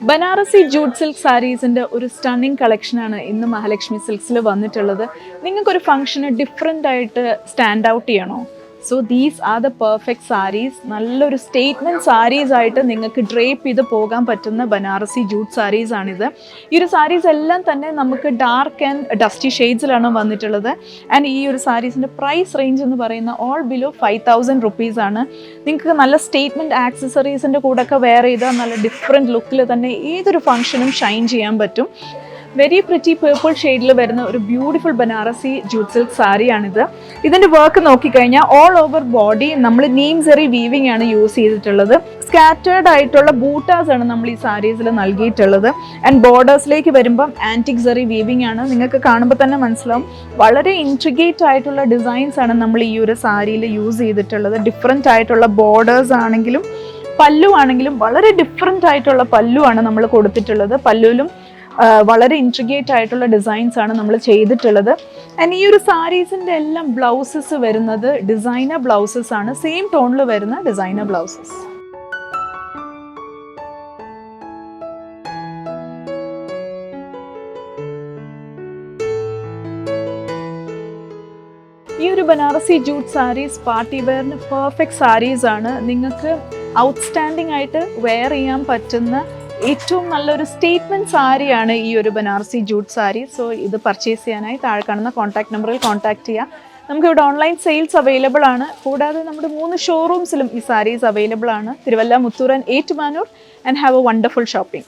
Banarasi jute silk സാരീസിൻ്റെ ഒരു stunning കളക്ഷനാണ് ഇന്ന് മഹാലക്ഷ്മി സിൽക്സിൽ വന്നിട്ടുള്ളത്. നിങ്ങൾക്കൊരു ഫംഗ്ഷന് ഡിഫറെൻ്റ് ആയിട്ട് സ്റ്റാൻഡ് ഔട്ട് ചെയ്യണോ? So these are the perfect sarees. നല്ലൊരു സ്റ്റേറ്റ്മെൻറ്റ് സാരീസ് ആയിട്ട് നിങ്ങൾക്ക് ഡ്രേപ്പ് ചെയ്ത് പോകാൻ പറ്റുന്ന ബനാറസി ജൂട്ട് സാരീസ് ആണിത്. ഈ ഒരു സാരീസ് എല്ലാം തന്നെ നമുക്ക് ഡാർക്ക് ആൻഡ് ഡസ്റ്റി ഷെയ്ഡ്സിലാണ് വന്നിട്ടുള്ളത്. ആൻഡ് ഈ ഒരു സാരീസിൻ്റെ പ്രൈസ് റേഞ്ച് എന്ന് പറയുന്ന ഓൾ ബിലോ 5,000 റുപ്പീസ് ആണ്. നിങ്ങൾക്ക് നല്ല സ്റ്റേറ്റ്മെൻറ്റ് ആക്സസറീസിൻ്റെ കൂടെയൊക്കെ വെയർ ചെയ്താൽ നല്ല ഡിഫറെൻറ്റ് ലുക്കിൽ തന്നെ ഏതൊരു ഫംഗ്ഷനും ഷൈൻ ചെയ്യാൻ പറ്റും. വെരി പ്രിറ്റി പേർപ്പിൾ ഷെയ്ഡിൽ വരുന്ന ഒരു ബ്യൂട്ടിഫുൾ ബനാറസി ജൂട്ട് സിൽക്ക് സാരിയാണിത്. ഇതിൻ്റെ വർക്ക് നോക്കിക്കഴിഞ്ഞാൽ ഓൾ ഓവർ ബോഡി നമ്മൾ നീം സെറി വീവിംഗ് ആണ് യൂസ് ചെയ്തിട്ടുള്ളത്. സ്കാറ്റേർഡ് ആയിട്ടുള്ള ബൂട്ടാസ് ആണ് നമ്മൾ ഈ സാരീസിൽ നൽകിയിട്ടുള്ളത്. ആൻഡ് ബോർഡേഴ്സിലേക്ക് വരുമ്പം ആൻറ്റിക് സെറി വീവിംഗ് ആണ്. നിങ്ങൾക്ക് കാണുമ്പോൾ തന്നെ മനസ്സിലാവും വളരെ ഇൻട്രിഗേറ്റ് ആയിട്ടുള്ള ഡിസൈൻസ് ആണ് നമ്മൾ ഈ ഒരു സാരിയിൽ യൂസ് ചെയ്തിട്ടുള്ളത്. ഡിഫറെൻ്റ് ആയിട്ടുള്ള ബോർഡേഴ്സ് ആണെങ്കിലും പല്ലു ആണെങ്കിലും വളരെ ഡിഫറെൻ്റ് ആയിട്ടുള്ള പല്ലു ആണ് നമ്മൾ കൊടുത്തിട്ടുള്ളത്. പല്ലുവിലും വളരെ ഇൻട്രിഗേറ്റ് ആയിട്ടുള്ള ഡിസൈൻസ് ആണ് നമ്മൾ ചെയ്തിട്ടുള്ളത്. ആൻഡ് ഈ ഒരു സാരീസിൻ്റെ എല്ലാം ബ്ലൗസസ് വരുന്നത് ഡിസൈനർ ബ്ലൗസസ് ആണ്. സെയിം ടോണിൽ വരുന്ന ഡിസൈനർ ബ്ലൗസസ്. ഈ ഒരു ബനാറസി ജൂട്ട് സാരീസ് പാർട്ടി വെയറിന് പെർഫെക്റ്റ് സാരീസ് ആണ്. നിങ്ങൾക്ക് ഔട്ട്സ്റ്റാൻഡിംഗ് ആയിട്ട് വെയർ ചെയ്യാൻ പറ്റുന്ന ഏറ്റവും നല്ലൊരു സ്റ്റേറ്റ്മെൻറ്റ് സാരിയാണ് ഈ ഒരു ബനാറസി ജൂട്ട് സാരി. സോ ഇത് പർച്ചേസ് ചെയ്യാനായി താഴെ കാണുന്ന കോൺടാക്ട് നമ്പറിൽ കോൺടാക്ട് ചെയ്യുക. നമുക്കിവിടെ ഓൺലൈൻ സെയിൽസ് അവൈലബിൾ ആണ്. കൂടാതെ നമ്മുടെ 3 ഷോറൂംസിലും ഈ സാരീസ് അവൈലബിൾ ആണ്. Thiruvalla, Muthoor and Ettumanoor. And have A wonderful shopping.